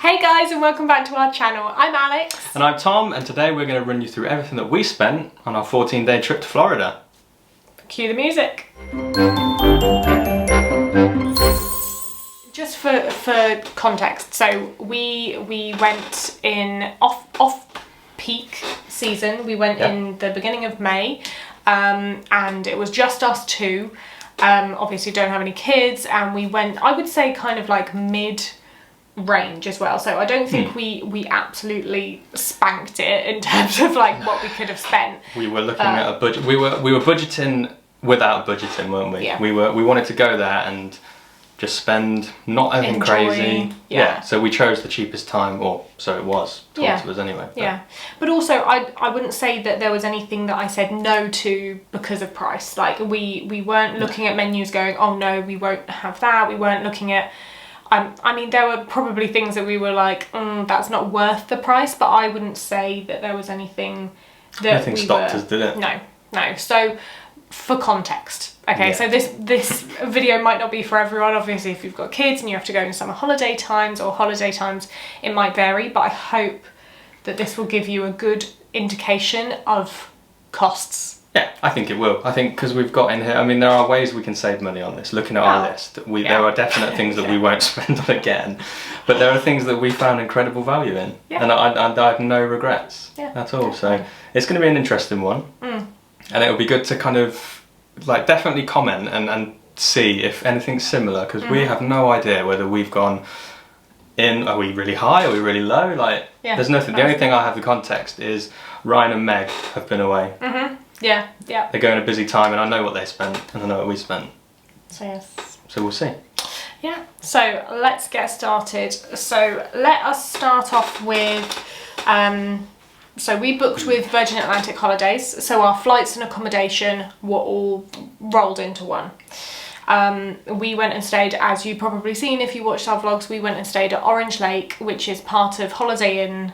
Hey guys, and welcome back to our channel. I'm Alex. And I'm Tom, and today we're going to run you through everything that we spent on our 14-day trip to Florida. Cue the music. Just for context, so we went in off-peak season. We went in the beginning of May, and it was just us two. Obviously don't have any kids, and we went, I would say, kind of like mid-range as well. So I don't think we absolutely spanked it in terms of like what we could have spent. We were looking at a budget. We were budgeting without budgeting, weren't we? Yeah. We wanted to go there and just spend not anything crazy. Yeah. So we chose the cheapest time, or so it was told to us anyway. But. Yeah. But also I wouldn't say that there was anything that I said no to because of price. Like we weren't looking at menus going, oh no, we won't have that. We weren't looking at I mean, there were probably things that we were like, that's not worth the price, but I wouldn't say that there was anything that nothing stopped us, did it? No. So, for context, okay, so this video might not be for everyone. Obviously, if you've got kids and you have to go in summer holiday times, it might vary, but I hope that this will give you a good indication of costs. Yeah, I think it will. I think because we've got in here, I mean, there are ways we can save money on this. Looking at our list, there are definite things that we won't spend on again, but there are things that we found incredible value in, and I have no regrets at all. So it's going to be an interesting one, and it'll be good to kind of like definitely comment and see if anything's similar, because we have no idea whether we've gone in. Are we really high? Are we really low? Like, there's nothing. The only thing I have the context is Ryan and Meg have been away. Yeah. They're going a busy time, and I know what they spent, and I know what we spent. So yes. So we'll see. Yeah. So let's get started. So let us start off with. So we booked with Virgin Atlantic Holidays. So our flights and accommodation were all rolled into one. We went and stayed, as you've probably seen if you watched our vlogs, we went and stayed at Orange Lake, which is part of Holiday Inn.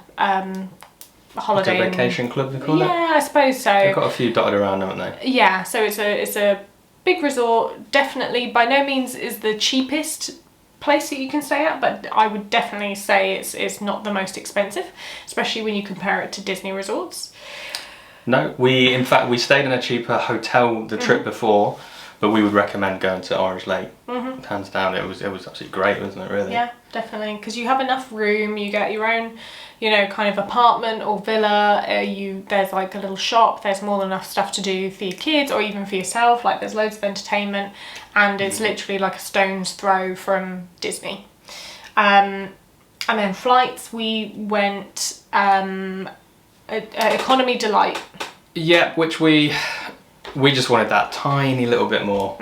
Holiday like a vacation club, they call it? Yeah, I suppose so. They've got a few dotted around, haven't they? Yeah, so it's a big resort. Definitely, by no means is the cheapest place that you can stay at, but I would definitely say it's not the most expensive, especially when you compare it to Disney resorts. No, in fact we stayed in a cheaper hotel the trip before, but we would recommend going to Orange Lake. Hands down, it was absolutely great, wasn't it? Really? Yeah, definitely, because you have enough room. You get your own, kind of apartment or villa. There's like a little shop. There's more than enough stuff to do for your kids or even for yourself. Like there's loads of entertainment, and it's literally like a stone's throw from Disney. And then flights, we went Economy Delight. Yeah, which we just wanted that tiny little bit more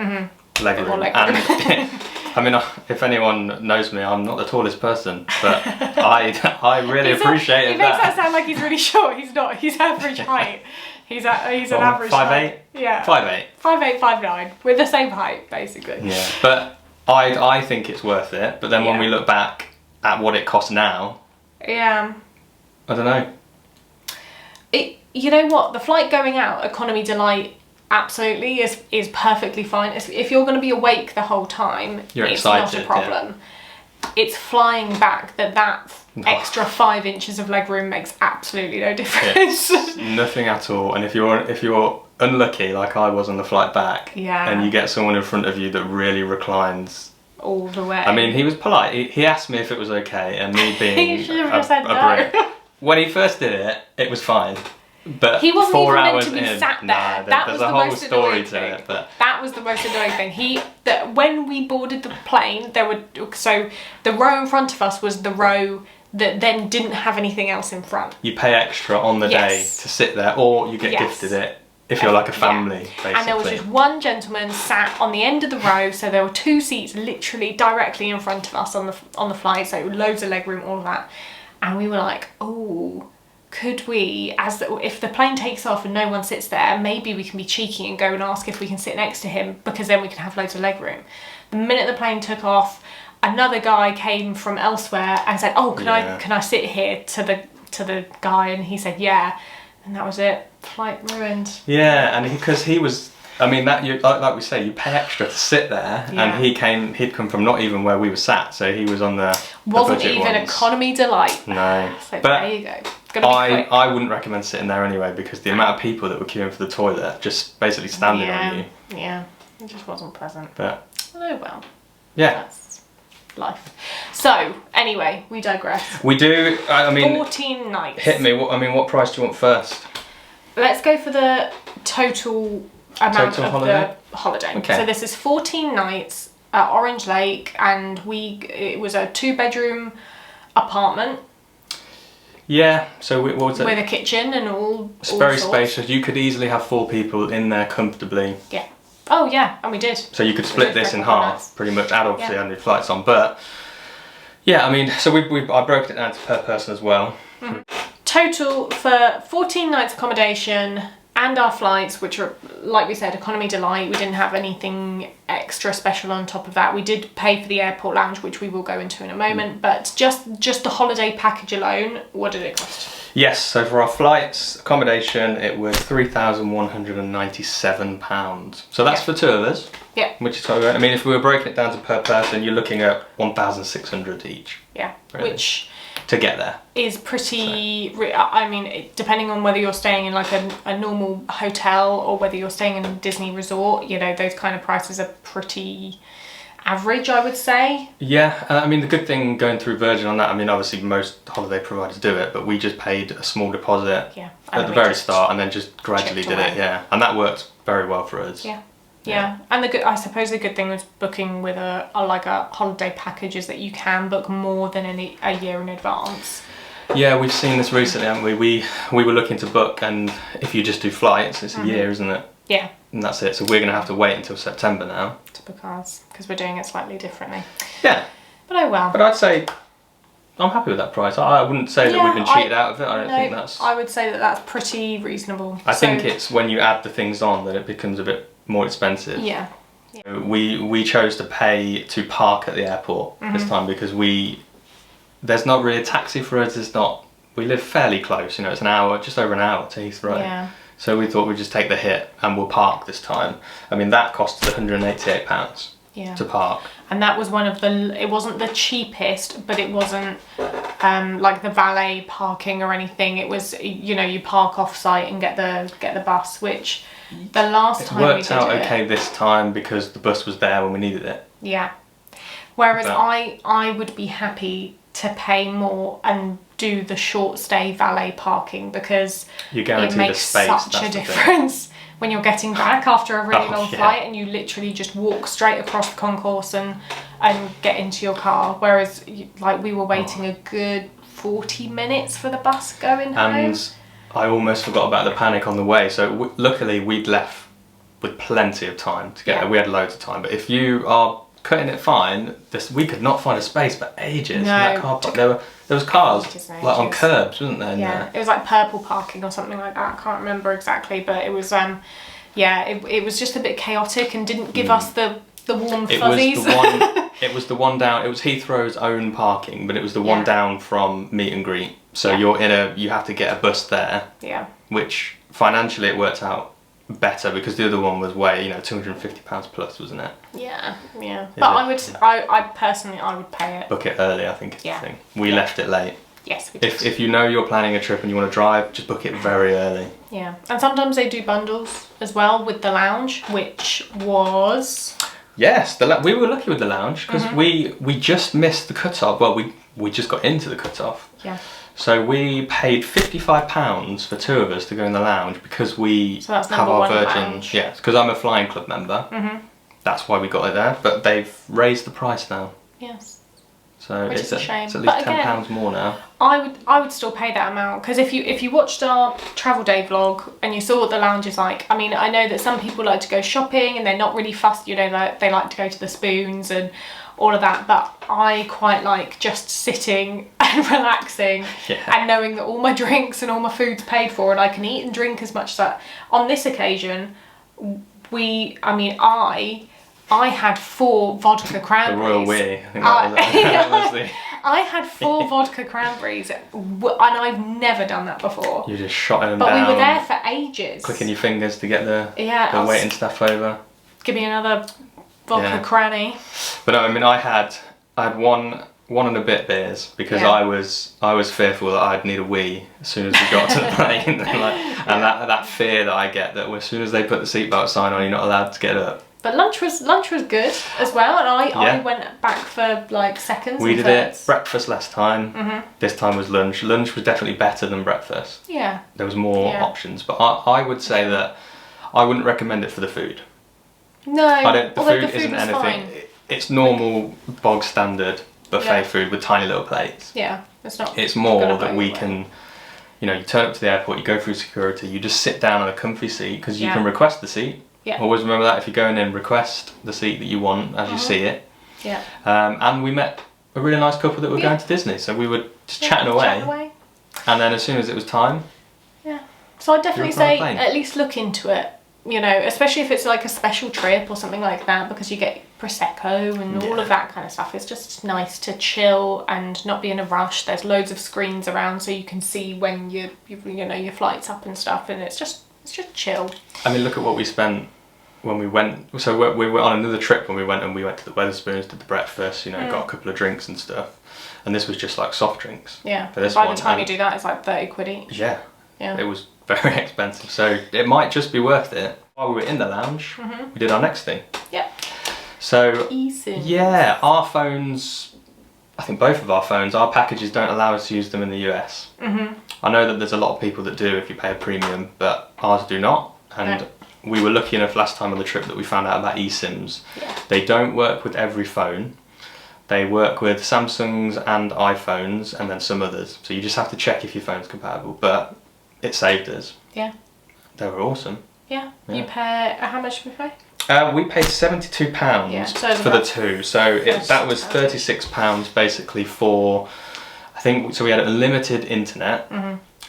legroom. And I mean, if anyone knows me, I'm not the tallest person, but I really appreciate it. He makes that sound like he's really short. He's not. He's average height. He's an average 5'8"? height. Yeah. 5'8". 5'8", 5'9". We're the same height, basically. Yeah, but I think it's worth it. But then when we look back at what it costs now, I don't know. You know what? The flight going out, Economy Delight, absolutely is perfectly fine. If you're going to be awake the whole time, it's not a problem. It's flying back that extra 5 inches of legroom makes absolutely no difference. It's nothing at all. And if you're unlucky like I was on the flight back, and you get someone in front of you that really reclines all the way. I mean, he was polite. He asked me if it was okay, and me being he should have just said no. Brit, when he first did it was fine. But he wasn't 4 even hours meant to be in, sat there. That was there's a the whole most story annoying to thing. it. But that was the most annoying thing. That when we boarded the plane, so the row in front of us was the row that then didn't have anything else in front. You pay extra on the day to sit there, or you get gifted it if you're like a family, basically. And there was just one gentleman sat on the end of the row, so there were 2 seats literally directly in front of us on the flight, so loads of legroom, all of that. And we were like, oh, could we, if the plane takes off and no one sits there, maybe we can be cheeky and go and ask if we can sit next to him, because then we can have loads of legroom. The minute the plane took off, another guy came from elsewhere and said, oh, can I sit here, to the guy, and he said yeah, and that was it. Flight ruined. Yeah, and because he was I mean, that like we say, you pay extra to sit there, and he'd come from not even where we were sat, so he was on the wasn't budget even ones. economy delight. No, So but there you go. I wouldn't recommend sitting there anyway, because the amount of people that were queuing for the toilet, just basically standing on you. Yeah, it just wasn't pleasant. But oh well. Yeah. That's life. So anyway, we digress. We do. I mean, 14 nights. Hit me. What price do you want first? Let's go for the total amount of holiday? the holiday. Okay. So this is 14 nights at Orange Lake, and it was a 2-bedroom apartment. Yeah. So what was it? With a kitchen and all. It's all very sorts. spacious. You could easily have 4 people in there comfortably. Yeah. Oh yeah, and we did. So you could split this in half, pretty much. Add obviously Yeah. your flights on, but yeah, I mean, so I broke it down to per person as well. Mm-hmm. Total for 14 nights accommodation and our flights, which are, like we said, economy delight. We didn't have anything extra special on top of that. We did pay for the airport lounge, which we will go into in a moment, but just the holiday package alone, what did it cost? Yes, so for our flights, accommodation, it was £3,197. So that's for 2 of us. Yeah. Which is quite good. I mean, if we were breaking it down to per person, you're looking at 1,600 each. Yeah, really, which to get there is pretty. I mean, depending on whether you're staying in like a normal hotel or whether you're staying in a Disney resort, you know, those kind of prices are pretty average, I would say. Yeah, I mean, the good thing going through Virgin on that, I mean, obviously most holiday providers do it, but we just paid a small deposit at the very start and then just gradually did it, and that worked very well for us. Yeah, and I suppose the good thing with booking with a holiday package is that you can book more than a year in advance. Yeah, we've seen this recently, haven't we? We were looking to book, and if you just do flights, it's a year, isn't it? Yeah. And that's it. So we're going to have to wait until September now to book ours, because we're doing it slightly differently. Yeah. But oh well. But I'd say I'm happy with that price. I wouldn't say that we've been cheated out of it. I don't think that's. I would say that that's pretty reasonable. I think it's when you add the things on that it becomes a bit more expensive. Yeah. We chose to pay to park at the airport this time because there's not really a taxi for us. We live fairly close. You know, it's an hour, just over an hour to Heathrow. Yeah. So we thought we'd just take the hit and we'll park this time. I mean, that cost us £188 to park. And that was it wasn't the cheapest, but it wasn't like the valet parking or anything. It was, you know, you park off site and get the bus, which the last time we did it. It worked out okay this time because the bus was there when we needed it. Yeah. Whereas I would be happy to pay more and do the short stay valet parking because it makes such a difference when you're getting back after a really long flight and you literally just walk straight across the concourse and get into your car. Whereas like we were waiting a good 40 minutes for the bus going home. And I almost forgot about the panic on the way. So luckily we'd left with plenty of time to get there. We had loads of time. But if you are cutting it fine, we could not find a space for ages in that car park. There was cars like on curbs, wasn't there? Yeah, it was like purple parking or something like that. I can't remember exactly, but it was it was just a bit chaotic and didn't give us the warm fuzzies. It was the one down. It was Heathrow's own parking, but it was the one down from meet and greet. So you have to get a bus there. Yeah. Which financially it worked out better because the other one was way, £250 plus, wasn't it? Yeah. But I personally would pay it. Book it early, I think is the thing. We left it late. Yes, we did. If you know you're planning a trip and you want to drive, just book it very early. Yeah, and sometimes they do bundles as well with the lounge, which was... Yes, we were lucky with the lounge because we just missed the cut-off. Well, we just got into the cut-off. Yeah. So we paid £55 for 2 of us to go in the lounge because we have our Virgin. Lounge. Yeah, because I'm a Flying Club member. That's why we got it there. But they've raised the price now. Yes. So it's a shame. It's at least £10 more now. I would still pay that amount because if you watched our travel day vlog and you saw what the lounge is like, I mean, I know that some people like to go shopping and they're not really fussed, they like to go to the spoons and all of that, but I quite like just sitting and relaxing and knowing that all my drinks and all my food's paid for and I can eat and drink as much as that. On this occasion, I I had 4 vodka The cranberries. royal we. I think that was the... I had 4 vodka cranberries, and I've never done that before. You just shot them But down. we were there for ages. Clicking your fingers to get the weight and stuff over. Give me another vodka cranny. But no, I mean, I had one and a bit beers because I was fearful that I'd need a wee as soon as we got to the plane, and that fear that I get that as soon as they put the seatbelt sign on, you're not allowed to get up. But lunch was good as well, and I went back for like seconds. We did it breakfast last time. This time was lunch. Lunch was definitely better than breakfast. Yeah. There was more options, but I would say that I wouldn't recommend it for the food. No, The food isn't anything. Fine. It's normal bog standard buffet food with tiny little plates. Yeah, it's not. It's more that we can, you know, you turn up to the airport, you go through security, you just sit down on a comfy seat because you can request the seat. Yeah. Always remember that if you're going in, request the seat that you want as you see it. Yeah. And we met a really nice couple that were going to Disney, so we were just chatting away. And then as soon as it was time. Yeah. So I'd definitely say at least look into it. You know, especially if it's like a special trip or something like that, because you get prosecco and all of that kind of stuff. It's just nice to chill and not be in a rush. There's loads of screens around, so you can see when your flight's up and stuff, and it's just chill. I mean, look at what we spent when we went. So we were on another trip when we went to the Wetherspoons, did the breakfast. You know, got a couple of drinks and stuff, and this was just like soft drinks. Yeah. By the time you do that, it's like 30 quid each. Yeah. Yeah. It was very expensive, so it might just be worth it. While we were in the lounge, we did our next thing. Yep. So eSIM. Yeah, our phones, I think both of our phones, our packages don't allow us to use them in the US. I know that there's a lot of people that do if you pay a premium, but ours do not. And we were lucky enough last time on the trip that we found out about eSIMs. Yeah. They don't work with every phone. They work with Samsungs and iPhones and then some others. So you just have to check if your phone's compatible, but it saved us. Yeah. They were awesome. Yeah. You pay, how much did we pay? We paid £72 for the two, so that was £36 basically for, I think, so we had unlimited internet.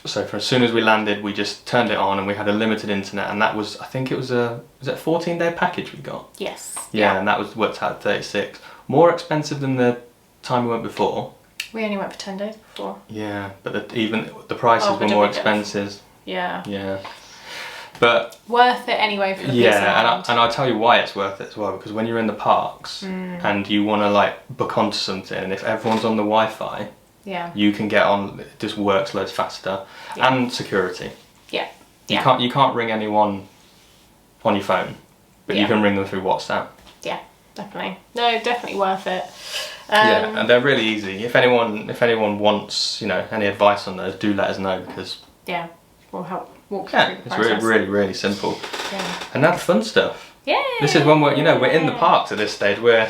So for as soon as we landed, we just turned it on and we had unlimited internet, and that was, I think it was a 14-day package we got? Yes. Yeah, and that was worked out at 36. More expensive than the time we went before. We only went for 10 days before. Yeah, but even the prices were more expensive. Yeah. Yeah. But worth it anyway for the peace of mind. and I'll tell you why it's worth it as well, because when you're in the parks and you want to like book onto something, and if everyone's on the Wi-Fi, you can get on. It just works loads faster, and security. Yeah. You can't ring anyone on your phone, but you can ring them through WhatsApp. Yeah, definitely. No, definitely worth it. Yeah, and they're really easy. If anyone wants, you know, any advice on those, do let us know, because we'll help. It's really simple. Yeah. And now the fun stuff. Yeah. This is when we're in the parks at this stage. We're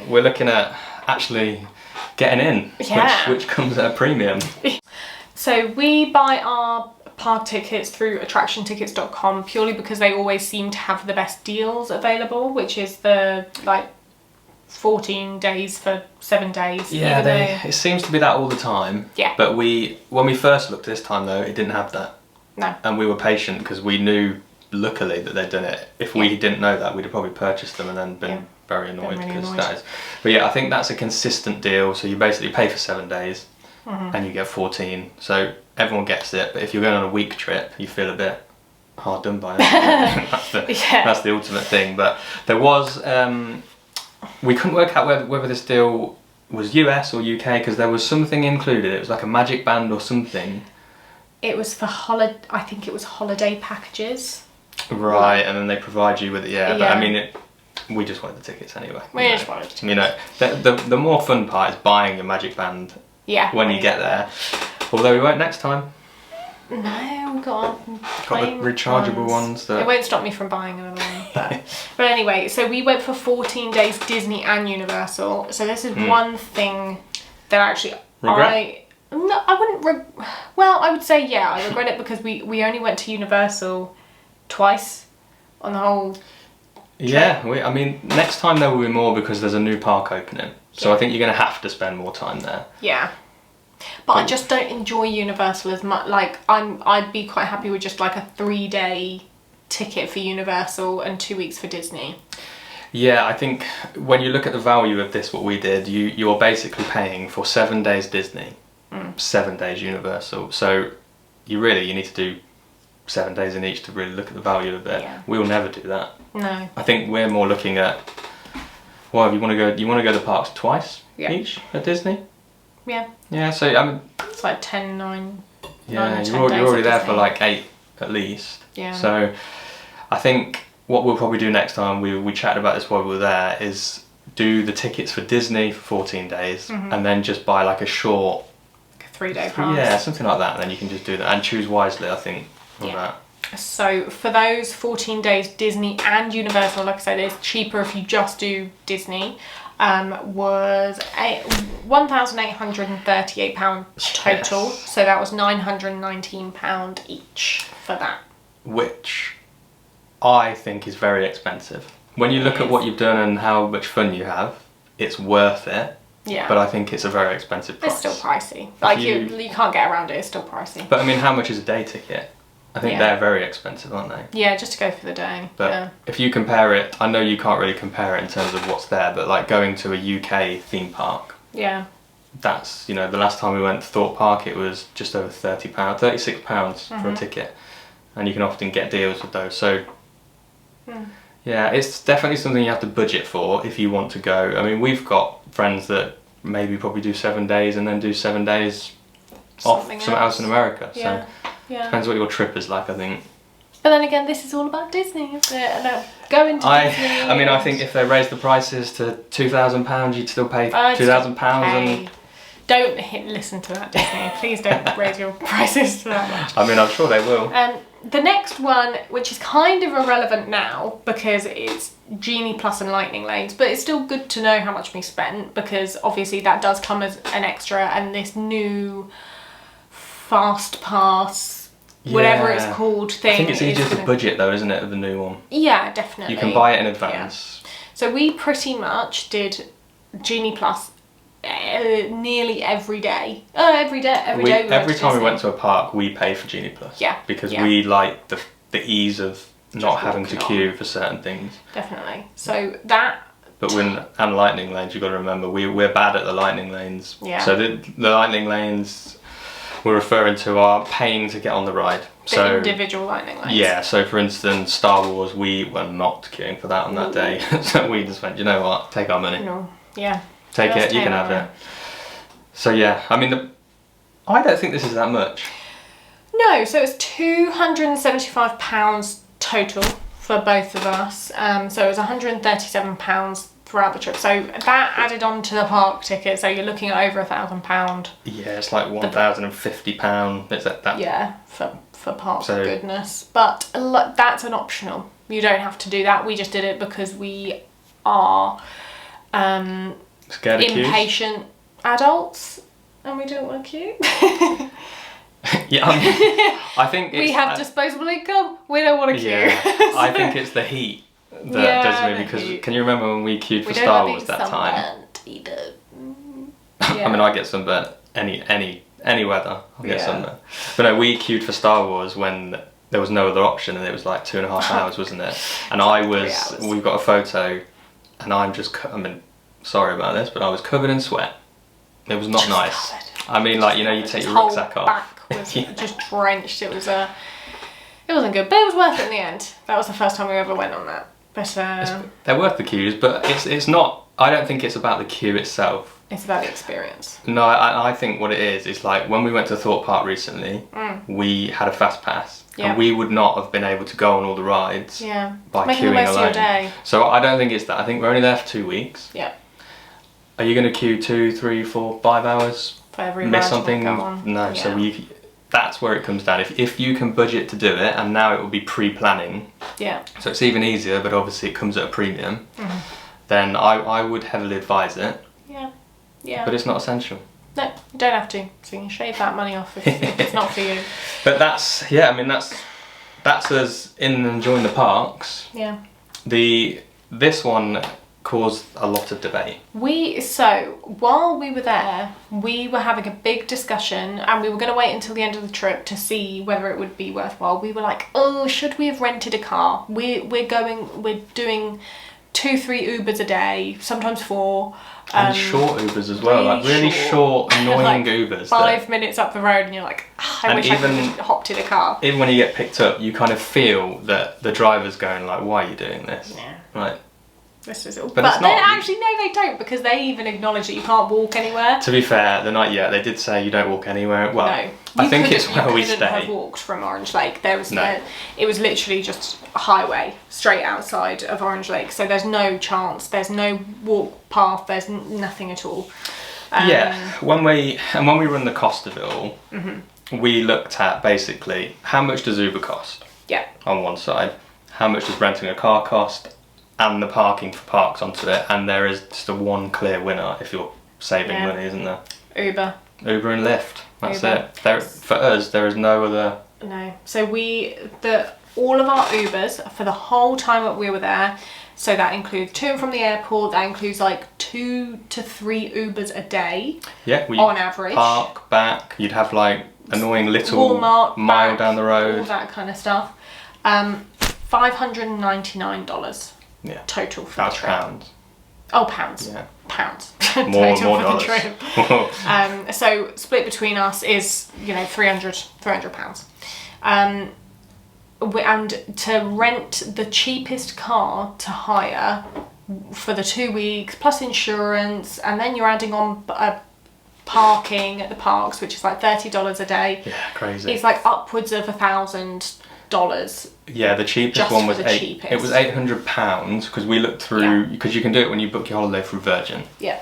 looking at actually getting in, which comes at a premium. So we buy our park tickets through attractiontickets.com purely because they always seem to have the best deals available, which is the 14 days for 7 days. Yeah, it seems to be that all the time. Yeah. But when we first looked this time though, it didn't have that. No. And we were patient because we knew, luckily, that they'd done it. If we didn't know that, we'd have probably purchased them and then been very annoyed. But yeah, I think that's a consistent deal. So you basically pay for 7 days and you get 14. So everyone gets it. But if you're going on a week trip, you feel a bit hard done by it. That's the ultimate thing. But there was, we couldn't work out whether this deal was US or UK because there was something included. It was like a magic band or something. It was for I think it was holiday packages. Right, and then they provide you with it. But I mean, we just wanted the tickets anyway. We just wanted tickets. You know, the more fun part is buying your magic band. Yeah. When you get there, although we won't next time. No, we got the rechargeable ones. It won't stop me from buying another one. But anyway, so we went for 14 days Disney and Universal. So this is one thing that actually regret? No, I wouldn't. Well, I would say I regret it because we only went to Universal twice on the whole trip. Yeah, I mean, next time there will be more because there's a new park opening. So I think you're going to have to spend more time there. Yeah. But I just don't enjoy Universal as much. Like, I'd be quite happy with just like a 3-day ticket for Universal and 2 weeks for Disney. Yeah, I think when you look at the value of this, what we did, you're basically paying for 7 days Disney, 7 days Universal. So you need to do 7 days in each to really look at the value of it. Yeah. We'll never do that. No. I think we're more looking at, well, you want to go to the parks twice each at Disney? Yeah. Yeah, so I mean, it's like 10, 9. Yeah, 9 or 10 you're days already at there Disney. for like 8 at least. Yeah. So I think what we'll probably do next time, we chatted about this while we were there, is do the tickets for Disney for 14 days and then just buy like a short... Like a 3-day pass. Yeah, something like that, and then you can just do that and choose wisely, I think, with that. So for those 14 days, Disney and Universal, like I said, it's cheaper if you just do Disney, was £1,838 total. Yes. So that was £919 each for that. Which I think is very expensive. When you look at what you've done and how much fun you have, it's worth it. Yeah. But I think it's a very expensive price. It's still pricey. Like you can't get around it, it's still pricey. But I mean, how much is a day ticket? I think they're very expensive, aren't they? Yeah, just to go for the day. But if you compare it, I know you can't really compare it in terms of what's there, but like going to a UK theme park, that's, the last time we went to Thorpe Park, it was just over £30, £36 for a ticket. And you can often get deals with those. So, yeah, it's definitely something you have to budget for if you want to go. I mean, we've got friends that maybe probably do 7 days and then do 7 days off somewhere else in America. So, depends what your trip is like, I think. But then again, this is all about Disney, isn't it? And going to Disney. I mean, I think if they raised the prices to £2,000, you'd still pay £2,000 and... Don't listen to that, Disney. Please don't raise your prices to that much. I mean, I'm sure they will. The next one, which is kind of irrelevant now because it's Genie Plus and Lightning Lanes, but it's still good to know how much we spent because obviously that does come as an extra, and this new Fast Pass, whatever it's called thing. I think it's easier to budget though, isn't it, with the new one? Yeah, definitely. You can buy it in advance. Yeah. So we pretty much did Genie Plus nearly every day. Every time we went to a park, we paid for Genie Plus. Yeah. Because we like the ease of not having to queue for certain things. Definitely. So that. But and lightning lanes, you've got to remember, we're bad at the lightning lanes. Yeah. So the lightning lanes we're referring to are paying to get on the ride. The individual lightning lanes. Yeah, so for instance, Star Wars, we were not queuing for that on that day. So we just went, you know what, take our money. No. Yeah. Take it, you can have it. So yeah, I mean, I don't think this is that much. No, so it's £275 total for both of us. So it was £137 throughout the trip. So that added on to the park ticket, so you're looking at over £1,000. Yeah, it's like £1,050. It's that. Yeah, for park goodness. But that's an optional. You don't have to do that. We just did it because we are scared of impatient adults and we don't want to queue. Yeah, I think we have disposable income. We don't want to queue. Yeah, I think it's the heat that does me, because can you remember when we queued for Star Wars that time? I mean, I get sunburnt any weather. I'll get sunburnt. But no, we queued for Star Wars when there was no other option, and it was like 2.5 hours, wasn't it? And we've got a photo, and I mean, sorry about this, but I was covered in sweat. It was not nice. I mean, like, you take your rucksack off. Back was just drenched. It wasn't good, but it was worth it in the end. That was the first time we ever went on that. But they're worth the queues, but it's not. I don't think it's about the queue itself. It's about the experience. No, I think what it is like when we went to Thorpe Park recently, we had a fast pass, and we would not have been able to go on all the rides by Making queuing the most alone. of your day. So I don't think it's that. I think we're only there for 2 weeks. Yeah. Are you going to queue 2, 3, 4, 5 hours? For every miss ride something? go on. No. Yeah. So that's where it comes down. If you can budget to do it, and now it will be pre-planning. Yeah. So it's even easier, but obviously it comes at a premium. Then I would heavily advise it. Yeah. Yeah. But it's not essential. No, you don't have to. So you can shave that money off if it's not for you. But that's us in enjoying the parks. Yeah. This one caused a lot of debate. So while we were there, we were having a big discussion, and we were going to wait until the end of the trip to see whether it would be worthwhile. We were like, oh, should we have rented a car? We're doing 2-3 Ubers a day, sometimes 4. And short Ubers as well, like really short, annoying like Ubers. 5 minutes up the road and you're like, I wish I could have just hopped in a car. Even when you get picked up, you kind of feel that the driver's going like, why are you doing this? Yeah. Like, this is all. But But it's then not. actually, no, they don't, because they even acknowledge that you can't walk anywhere. to be fair, the night, they did say you don't walk anywhere. Well, No. I think it's where we You couldn't have stay. walked from Orange Lake. There was No. it was literally just a highway straight outside of Orange Lake. So there's no chance. There's no walk path. There's nothing at all. When we run the cost of it all, we looked at basically how much does Uber cost Yeah. on one side, how much does renting a car cost, and the parking for parks onto it, and there is just a one clear winner if you're saving Yeah. money, isn't there? Uber. Uber and Lyft. That's Uber. it. For us, there is no other. No. So all of our Ubers for the whole time that we were there. So that includes to and from the airport. That includes like 2 to 3 Ubers a day. Yeah, we on average. park back. You'd have like annoying little Walmart mile back, down the all road. that kind of stuff. $599 Yeah, total for that's the trip. pounds. Oh, pounds. Yeah, Pounds. more Total for the dollars. trip. So split between us is, £300. And to rent the cheapest car to hire for the 2 weeks plus insurance, and then you're adding on parking at the parks, which is like $30 a day. Yeah, crazy. It's like upwards of $1,000. Yeah, the cheapest Just one for was the eight. cheapest. It was £800 because we looked through, because you can do it when you book your holiday through Virgin. Yeah.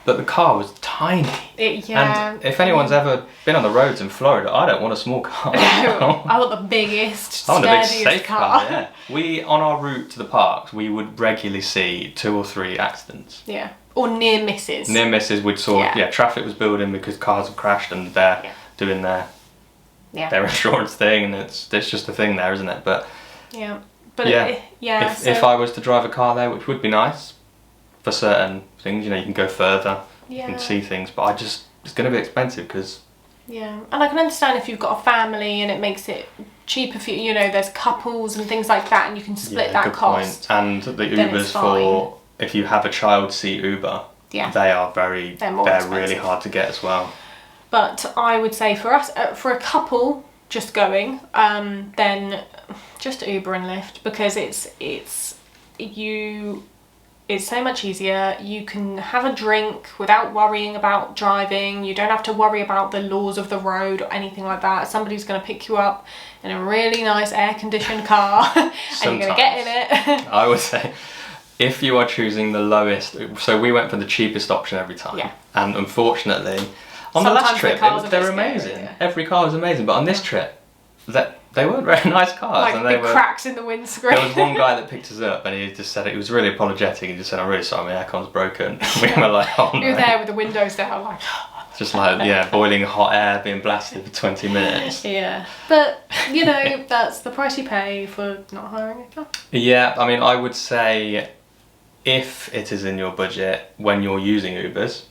But the car was tiny. And if anyone's ever been on the roads in Florida, I don't want a small car. I want the biggest, I want a big sturdiest safe car. Yeah. We, on our route to the parks, we would regularly see 2 or 3 accidents. Yeah. Or near misses. Near misses, we'd saw, traffic was building because cars have crashed and they're doing their insurance thing, and it's just a thing there, isn't it? But if I was to drive a car there, which would be nice for certain things, you can go further, you can see things, but it's going to be expensive because. Yeah, and I can understand if you've got a family and it makes it cheaper for you. There's couples and things like that, and you can split that cost. Point. And the Ubers for if you have a child seat Uber, they are they're really hard to get as well. But I would say for us, for a couple just going, then just Uber and Lyft, because it's so much easier. You can have a drink without worrying about driving. You don't have to worry about the laws of the road or anything like that. Somebody's going to pick you up in a really nice air-conditioned car and you're going to get in it. I would say, if you are choosing the lowest, so we went for the cheapest option every time. Yeah. And unfortunately, on the last trip, they're amazing. Scary, every car was amazing, but on this trip, they weren't very nice cars. Like and they were cracks in the windscreen. There was one guy that picked us up and he just said, he was really apologetic, and just said, I'm really sorry, my aircon's broken. We were like, oh no. You were there with the windows down, like... Just like, boiling hot air being blasted for 20 minutes. Yeah. But, that's the price you pay for not hiring a car. Yeah, I mean, I would say if it is in your budget when you're using Ubers,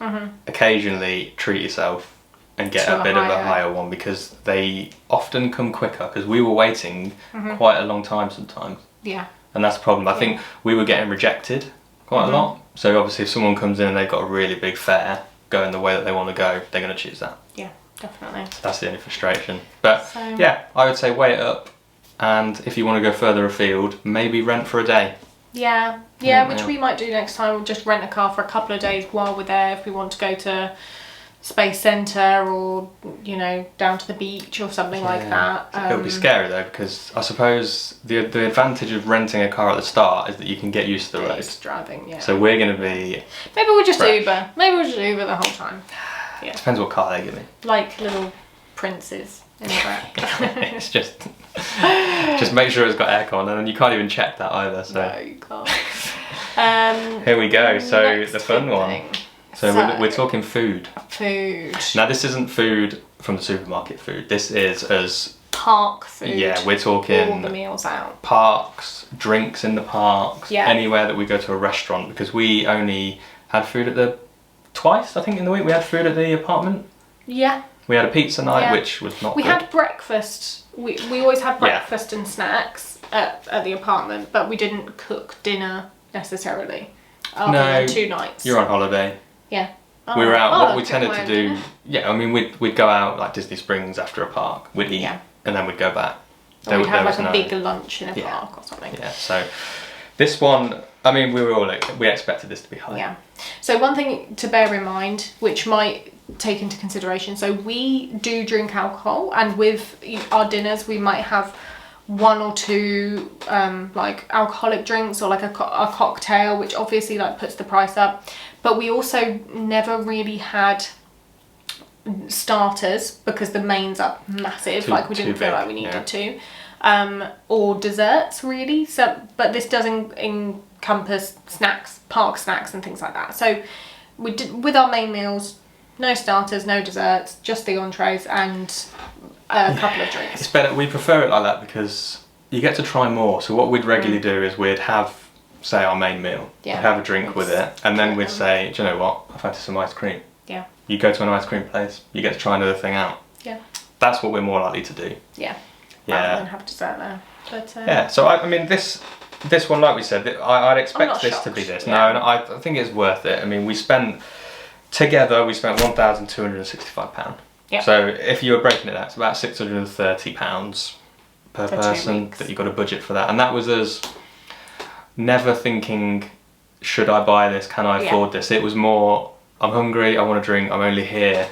occasionally treat yourself and get a bit of a higher one, because they often come quicker, because we were waiting quite a long time sometimes. Yeah. And that's the problem. I think we were getting rejected quite a lot. So obviously if someone comes in and they've got a really big fare going the way that they want to go, they're going to choose that. Yeah, definitely. That's the only frustration. But I would say weigh it up, and if you want to go further afield, maybe rent for a day. Yeah, which we might do next time. We'll just rent a car for a couple of days while we're there, if we want to go to Space Centre or down to the beach or something like that. It'll be scary though, because I suppose the advantage of renting a car at the start is that you can get used to the roads. Driving, So we're going to be maybe we'll just Uber. Maybe we'll just Uber the whole time. Yeah. Depends what car they give me. Like little princes in the back. It's just make sure it's got aircon, and then you can't even check that either. So no, you can't. Here we go. So the fun one. So we're talking food. Food. Now this isn't food from the supermarket food. This is as park food. Yeah, we're talking all the meals out. Parks, drinks in the parks, anywhere that we go to a restaurant, because we only had food twice, I think, in the week. We had food at the apartment. Yeah. We had a pizza night, which was not good. We had breakfast. We always had breakfast and snacks at the apartment, but we didn't cook dinner necessarily. After 2 nights. You're on holiday. Yeah. We were out. What we took tended my to own do, dinner. yeah. I mean, we'd go out like Disney Springs after a park. We'd eat, and then we'd go back. Or we'd have was like a big lunch in a park or something. Yeah. So this one, I mean, we expected this to be high. Yeah. So one thing to bear in mind, which might take into consideration, so we do drink alcohol, and with our dinners we might have 1 or 2 like alcoholic drinks or like a cocktail, which obviously like puts the price up. But we also never really had starters because the mains are massive. We didn't feel like we needed to, or desserts really. So, but this does encompass snacks, park snacks, and things like that. So we did with our main meals. No starters, no desserts, just the entrees and a couple of drinks. It's better. We prefer it like that because you get to try more. So what we'd regularly do is we'd have, say, our main meal, we'd have a drink with it, and then we'd say, do you know what? I fancy some ice cream. Yeah. You go to an ice cream place, you get to try another thing out. Yeah. That's what we're more likely to do. Yeah. Yeah. Rather than have dessert there. But, yeah. So I mean, this one, like we said, I'd expect this shocked. to be this. Yeah. No, I think it's worth it. I mean, we spent £1,265. Yeah. So if you were breaking it out, it's about £630 per person that you got a budget for that. And that was us never thinking, should I buy this? Can I afford this? It was more, I'm hungry, I want to drink, I'm only here.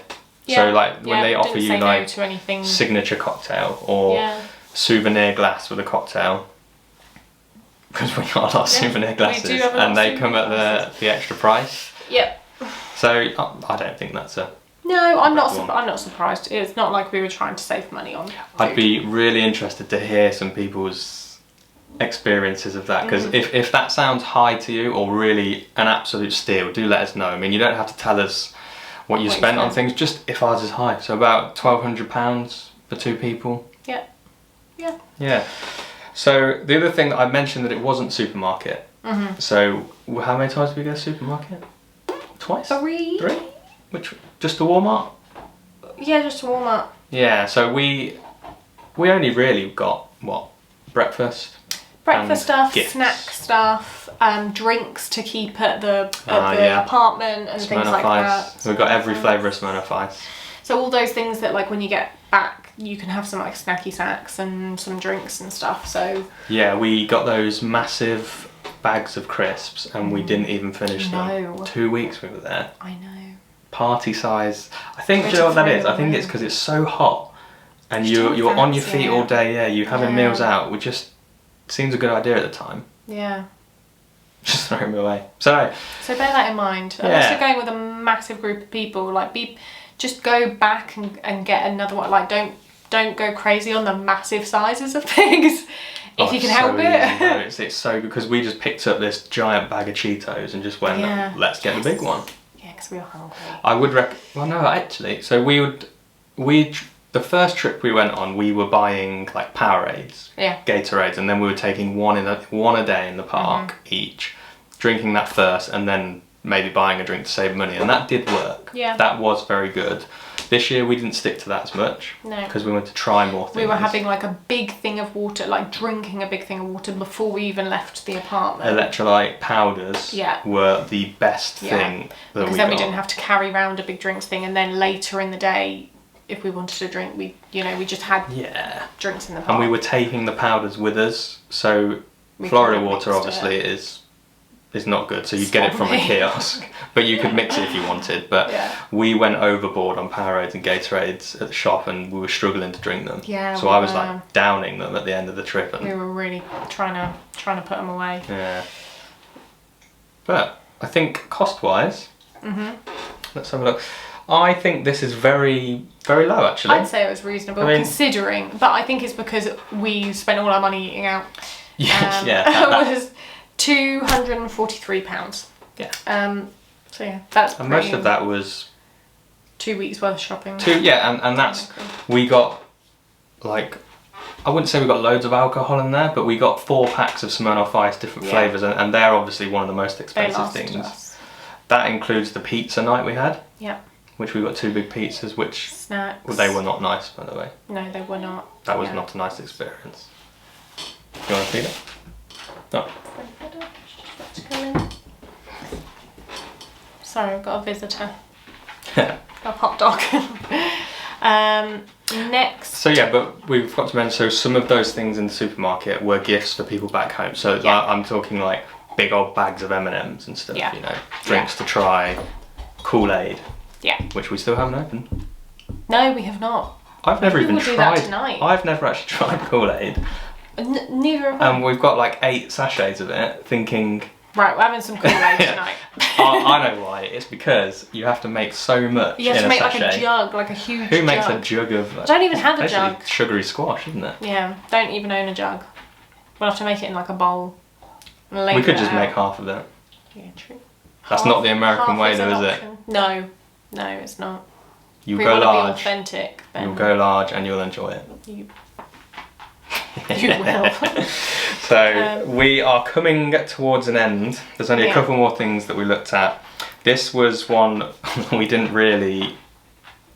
Yeah. So like when they offer you like to anything. signature cocktail or souvenir glass with a cocktail, because we got a lot of souvenir glasses and they come at the extra price. Yep. So I don't think that's a... No, I'm not surprised. It's not like we were trying to save money on food. I'd be really interested to hear some people's experiences of that, because if that sounds high to you or really an absolute steal, do let us know. I mean, you don't have to tell us what you spent on things, just if ours is high. So about £1,200 for 2 people. Yeah. Yeah. Yeah. So the other thing that I mentioned, that it wasn't supermarket. So how many times did we go to supermarket? Twice? 3. Which, just to Walmart? Yeah, just to Walmart. Yeah, so we only really got, what, breakfast? Breakfast stuff, gifts. snack stuff, drinks to keep at the apartment and things like that. We've got every flavour of Smirnoff Ice. So all those things that like when you get back, you can have some like snacky snacks and some drinks and stuff. So yeah, we got those massive bags of crisps and we didn't even finish them. 2 weeks we were there. I know. Party size. I think, do you know what that is? I think it's because it's so hot and you're on your feet all day. Yeah, you're having meals out. We just seems a good idea at the time. Yeah. Just throw them away. So bear that in mind. Unless you're going with a massive group of people, like just go back and get another one. Like don't go crazy on the massive sizes of things if you can help it. It's so good because we just picked up this giant bag of Cheetos and just went, let's get the big one. Yeah, because we were hungry. I would well no, actually, so the first trip we went on, we were buying like Powerades, Gatorades, and then we were taking one a day in the park each, drinking that first, and then maybe buying a drink to save money, and that did work. Yeah, that was very good. This year we didn't stick to that as much because we wanted to try more things. We were having like a big thing of water, like drinking a big thing of water before we even left the apartment. Electrolyte powders were the best thing that because then we didn't have to carry around a big drinks thing, and then later in the day, if we wanted to drink, we just had drinks in the park. And we were taking the powders with us, so Florida water obviously is not good, so you'd get it from a kiosk, but you could mix it if you wanted. But we went overboard on Powerades and Gatorades at the shop, and we were struggling to drink them. Yeah, so I was like downing them at the end of the trip, and we were really trying to put them away. Yeah. But I think cost-wise, let's have a look. I think this is very, very low, actually. I'd say it was reasonable, considering, but I think it's because we spent all our money eating out. It was £243. Yeah. So yeah, that's and most of that was 2 weeks worth of shopping. And that's, we got like, I wouldn't say we got loads of alcohol in there, but we got 4 packs of Smirnoff Ice, different flavours, and they're obviously one of the most expensive things. That includes the pizza night we had. Yeah. Which we got 2 big pizzas, which snacks. Well, they were not nice, by the way. No, they were not. That was not a nice experience. You want to feed it? No. Sorry, I've got a visitor. A hot dog. Next. So yeah, but we've got to mention, so some of those things in the supermarket were gifts for people back home. So Yeah. I'm talking like big old bags of M&Ms and stuff, Yeah. you know, drinks to try, Kool-Aid, Yeah. which we still haven't opened. No, we have not. I've never Maybe even we'll do that tried. tonight. I've never actually tried Kool-Aid, Neither have I. and we've got like 8 sachets of it. Thinking, Right, we're having some Kool-Aid tonight. I know why. It's because you have to make so much. You have in to make sachet. like a jug, like a huge Who makes jug. a jug of? I don't even have a basically jug. Sugary squash, isn't it? Yeah, don't even own a jug. We'll have to make it in like a bowl. And We label could it just out. make half of it. Yeah, true. That's not the American half way, is though, an is it? option. No, it's not. You If we go want to be large. authentic, then You'll go large, and you'll enjoy it. you will. So we are coming towards an end. There's only a Yeah. couple more things that we looked at. This was one we didn't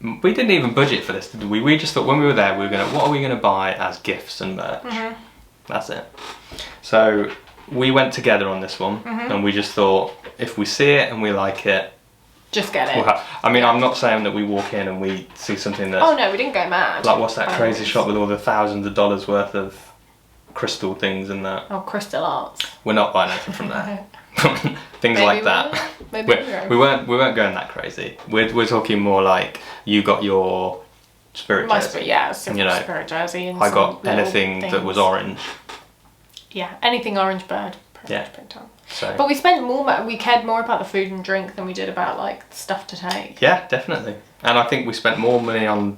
even budget for this, did we? We just thought when we were there, what are we gonna buy as gifts and merch? Mm-hmm. That's it. So we went together on this one, Mm-hmm. and we just thought if we see it and we like it, Just get it. we'll have. I mean, Yeah. I'm not saying that we walk in and we see something that's Oh no, we didn't go mad. like, what's that By crazy any shop means. with all the thousands of dollars worth of crystal things and that. Oh, Crystal Arts. We're not buying anything from there. Things Maybe like we that. will. Maybe we will. We weren't going that crazy. We're talking more like you got your spirit My jersey. spirit, yeah, simple You know, spirit jersey. And I some got little anything that things. was orange. Yeah, anything orange bird. Pretty Yeah. much picked up. So But we spent more. We cared more about the food and drink than we did about like stuff to take. yeah, definitely. And I think we spent more money on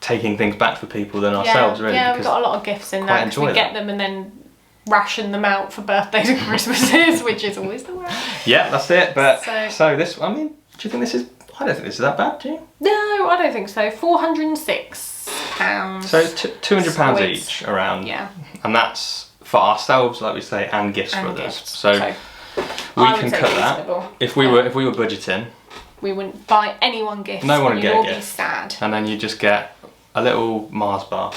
taking things back for people than ourselves, really. Yeah, we because got a lot of gifts in quite there because we enjoy get that. them and then ration them out for birthdays and Christmases, which is always the way. yeah, that's it. But So- so this, I mean, do you think this is? I don't think this is that bad, do you? No, I don't think so. £406. So it's £200 Squids. each around. Yeah. And that's for ourselves, like we say, and gifts And for others. gifts. So I we would can say cut that. reasonable. If we were budgeting, We wouldn't buy anyone gifts. No one and would you'd get a all be gift. sad. and then you just get a little Mars bar,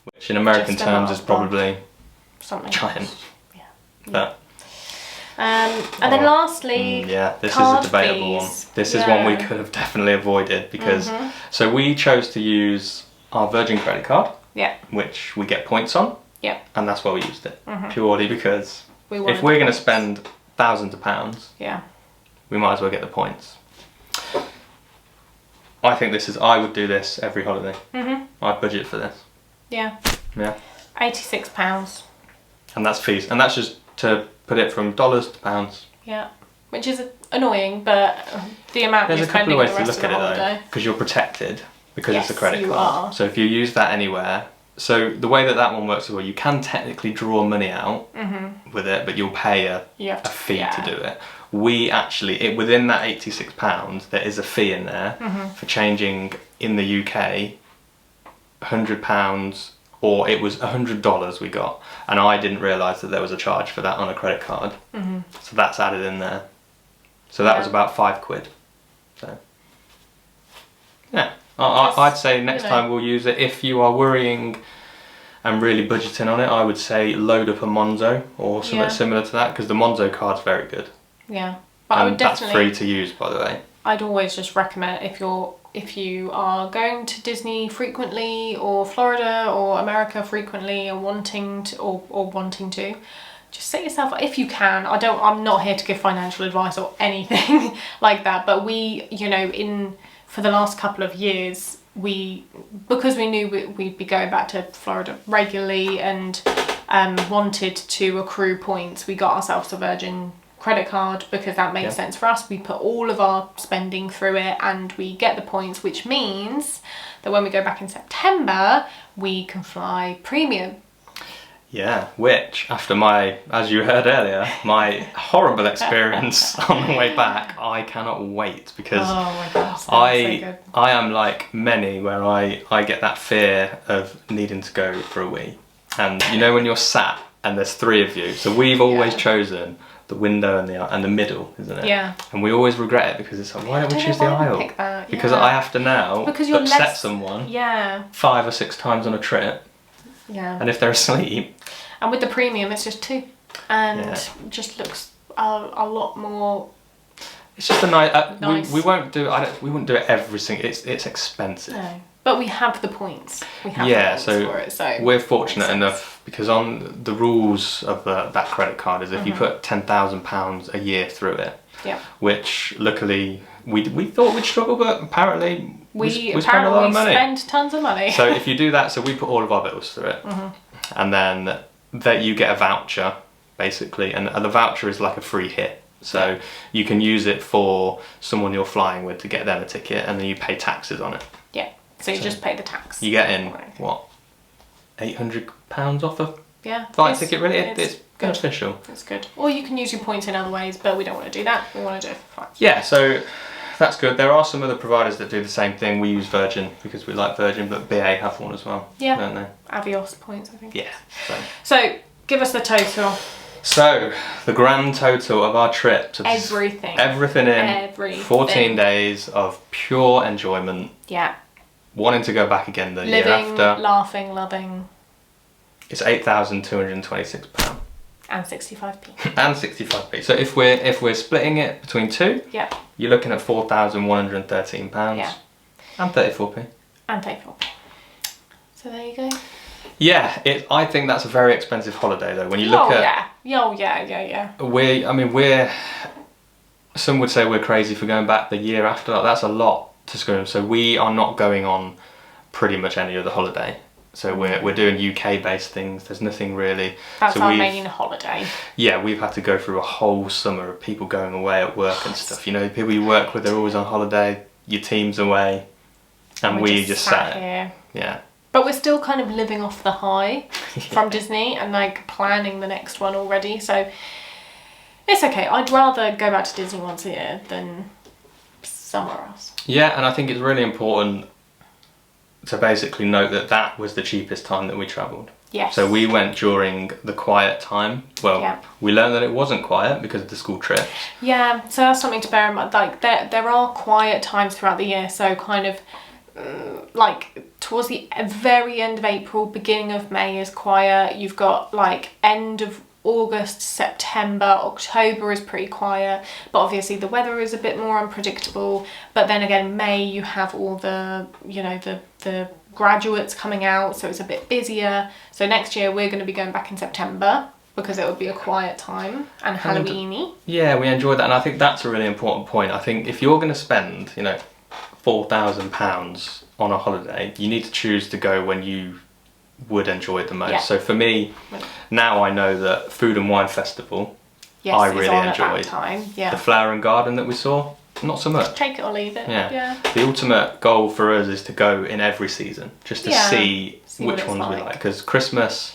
which in American Just a terms Mars is bar. probably Something. giant. Yeah. But And then lastly, yeah, this is card a debatable fees. one. This is one we Yeah. could have definitely avoided because Mhm. so we chose to use our Virgin credit card, Yeah. which we get points on, Yeah. and that's why we used it Mhm. purely because We wanted if we're the going to points. spend thousands of pounds, Yeah. we might as well get the points. I think I would do this every holiday. Mhm. I'd budget for this. Yeah. Yeah. £86. And that's fees. And that's just to put it from dollars to pounds. Yeah. Which is annoying, but the amount There's you're a couple spending of the ways to rest look of at the it though. holiday. Because you're protected because it's a Yes, credit you card. are. So if you use that anywhere, so the way that one works as well, you can technically draw money out with it, but you'll pay You have a to fee yeah. to do it. We actually, within that £86, there is a fee in there for changing in the UK £100, or it was $100 we got, and I didn't realise that there was a charge for that on a credit card. So that's added in there. So that was Yeah. about £5. So yeah, Just, I'd say next you know. time we'll use it. If you are worrying and really budgeting on it, I would say load up a Monzo or something Yeah. similar to that, because the Monzo card's very good. Yeah. But I would that's definitely. free to use, by the way. I'd always just recommend if you are going to Disney frequently or Florida or America frequently and wanting to just set yourself if you can. I'm not here to give financial advice or anything like that, but we, for the last couple of years, because we knew we'd be going back to Florida regularly and wanted to accrue points, we got ourselves a Virgin credit card because that made sense for us. We put all of our spending through it and we get the points, which means that when we go back in September, we can fly premium. Yeah, which after as you heard earlier, my horrible experience on the way back, I cannot wait because Oh my gosh, that's so good. I am like many where I get that fear of needing to go for a wee. And you know when you're sat and there's 3 of you, so we've always chosen the window and the middle, isn't it? Yeah. And we always regret it because it's like, why don't we don't choose know the why we aisle? picked that, Because yeah. I have to now Because you're upset less- someone Yeah. 5 or 6 times on a trip, Yeah. and if they're asleep, And with the premium, it's just 2, and Yeah. just looks a lot more It's just a nice. Nice. We won't do. We wouldn't do it every single. It's expensive. No. But we have the points. We have Yeah, the points for it, so we're fortunate enough because on the rules of that credit card is if you put £10,000 a year through it, yeah. which luckily we thought we'd struggle, but apparently we spend a lot of money. Spend tons of money. So if you do that, so we put all of our bills through it, and then that you get a voucher basically, and the voucher is like a free hit. So you can use it for someone you're flying with to get them a ticket, and then you pay taxes on it. Yeah. So you just pay the tax. You get in what, £800 off a yeah, flight ticket? Really, it's good. beneficial. It's good. Or you can use your points in other ways, but we don't want to do that. We want to do it for flights. Yeah, so that's good. There are some other providers that do the same thing. We use Virgin because we like Virgin, but BA have one as well. Yeah. Don't they? Avios points, I think. Yeah. So give us the total. So the grand total of our trip to Everything in 14 days of pure enjoyment. Yeah. Wanting to go back again the year Living, after. laughing, loving. It's £8,226. And 65p. And 65p. So if we're splitting it between two, yeah, you're looking at £4,113. Yeah. And 34p. And 34p. So there you go. Yeah, I think that's a very expensive holiday though. When you look at we're some would say we're crazy for going back the year after. That's a lot to screw. So we are not going on pretty much any other holiday. So we're doing UK based things. There's nothing really. That's our main holiday. Yeah, we've had to go through a whole summer of people going away at work and stuff. You know, people you work with are always on holiday. Your team's away, and we just sat here. Yeah. But we're still kind of living off the high from Disney and like planning the next one already. So it's okay. I'd rather go back to Disney once a year than somewhere else. Yeah, and I think it's really important to basically note that was the cheapest time that we travelled. Yes. So we went during the quiet time. Well, we learned that it wasn't quiet because of the school trips. Yeah, so that's something to bear in mind. Like there are quiet times throughout the year. So kind of like towards the very end of April, beginning of May is quiet. You've got like end of August, September, October is pretty quiet, but obviously the weather is a bit more unpredictable. But then again, May you have all the, you know, the graduates coming out, so it's a bit busier. So next year we're going to be going back in September because it would be a quiet time and Halloween-y. Yeah, we enjoyed that, and I think that's a really important point. I think if you're going to spend, you know, £4,000 on a holiday, you need to choose to go when you would enjoy it the most. Yeah. So for me, now I know that Food and Wine Festival, I really enjoyed. Yeah. The Flower and Garden that we saw, not so much. Take it or leave it. Yeah. The ultimate goal for us is to go in every season, just to see which ones we like. Because Christmas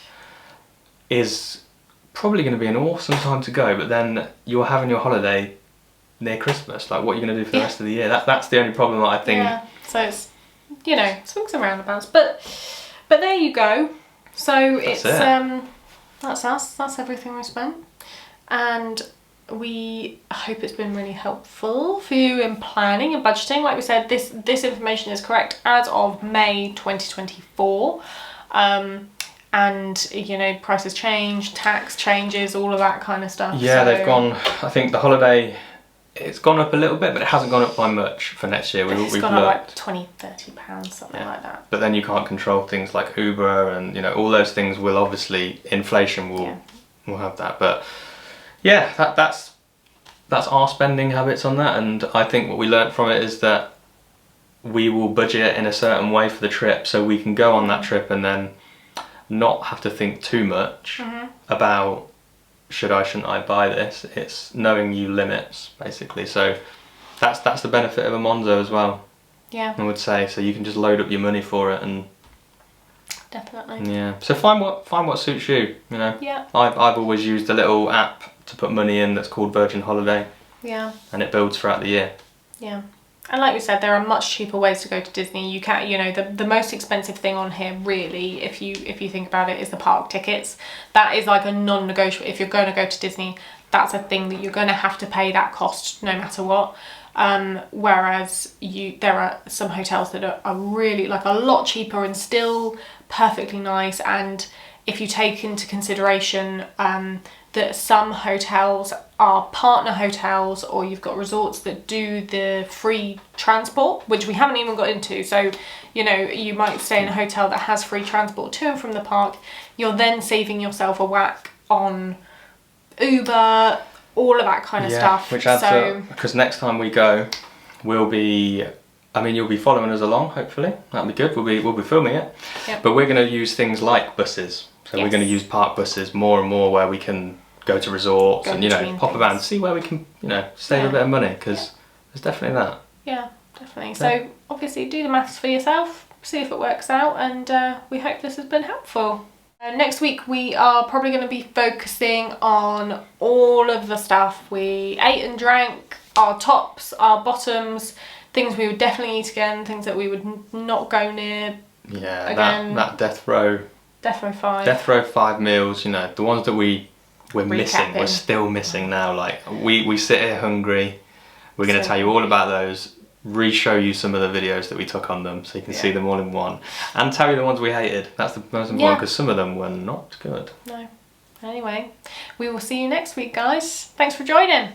is probably going to be an awesome time to go, but then you're having your holiday near Christmas. Like, what are you going to do for the rest of the year? That's the only problem that I think. Yeah. So it's, you know, swings and roundabouts, but there you go. So that's us. That's everything we spent, and we hope it's been really helpful for you in planning and budgeting. Like we said, this information is correct as of May 2024, and you know, prices change, tax changes, all of that kind of stuff. Yeah, they've gone. I think the holiday, it's gone up a little bit, but it hasn't gone up by much for next year. It's gone up like £20-30, something like that. But then you can't control things like Uber, and you know, all those things will obviously, inflation will have that. But yeah, that's our spending habits on that, and I think what we learnt from it is that we will budget in a certain way for the trip, so we can go on that trip and then not have to think too much about shouldn't I buy this. It's knowing you limits basically. So that's the benefit of a Monzo as well. Yeah, I would say. So you can just load up your money for it, and definitely. Yeah. So find what suits you. You know. Yeah. I've always used a little app to put money in that's called Virgin Holiday. Yeah. And it builds throughout the year. Yeah. And like we said, there are much cheaper ways to go to Disney. You can, you know, the most expensive thing on here, really, if you think about it, is the park tickets. That is like a non-negotiable. If you're going to go to Disney, that's a thing that you're going to have to pay that cost no matter what. Whereas there are some hotels that are really like a lot cheaper and still perfectly nice. And if you take into consideration that some hotels are partner hotels, or you've got resorts that do the free transport, which we haven't even got into. So, you know, you might stay in a hotel that has free transport to and from the park. You're then saving yourself a whack on Uber, all of that kind of stuff. Which adds up, because next time we go, you'll be following us along, hopefully. That'll be good. We'll be filming it. Yep. But we're going to use things like buses. So we're going to use park buses more and more, where we can go to resorts and, you know, pop around and see where we can, you know, save a bit of money, because there's definitely that. Yeah, definitely. So obviously do the maths for yourself, see if it works out, and we hope this has been helpful. Next week we are probably going to be focusing on all of the stuff we ate and drank, our tops, our bottoms, things we would definitely eat again, things that we would not go near again. That Death Row 5. Death Row 5 meals, you know, the ones that we're missing, we're still missing now. Like, we sit here hungry. We're going to tell you all about those, re-show you some of the videos that we took on them, so you can see them all in one, and tell you the ones we hated. That's the most important, because some of them were not good. No. Anyway, we will see you next week, guys. Thanks for joining.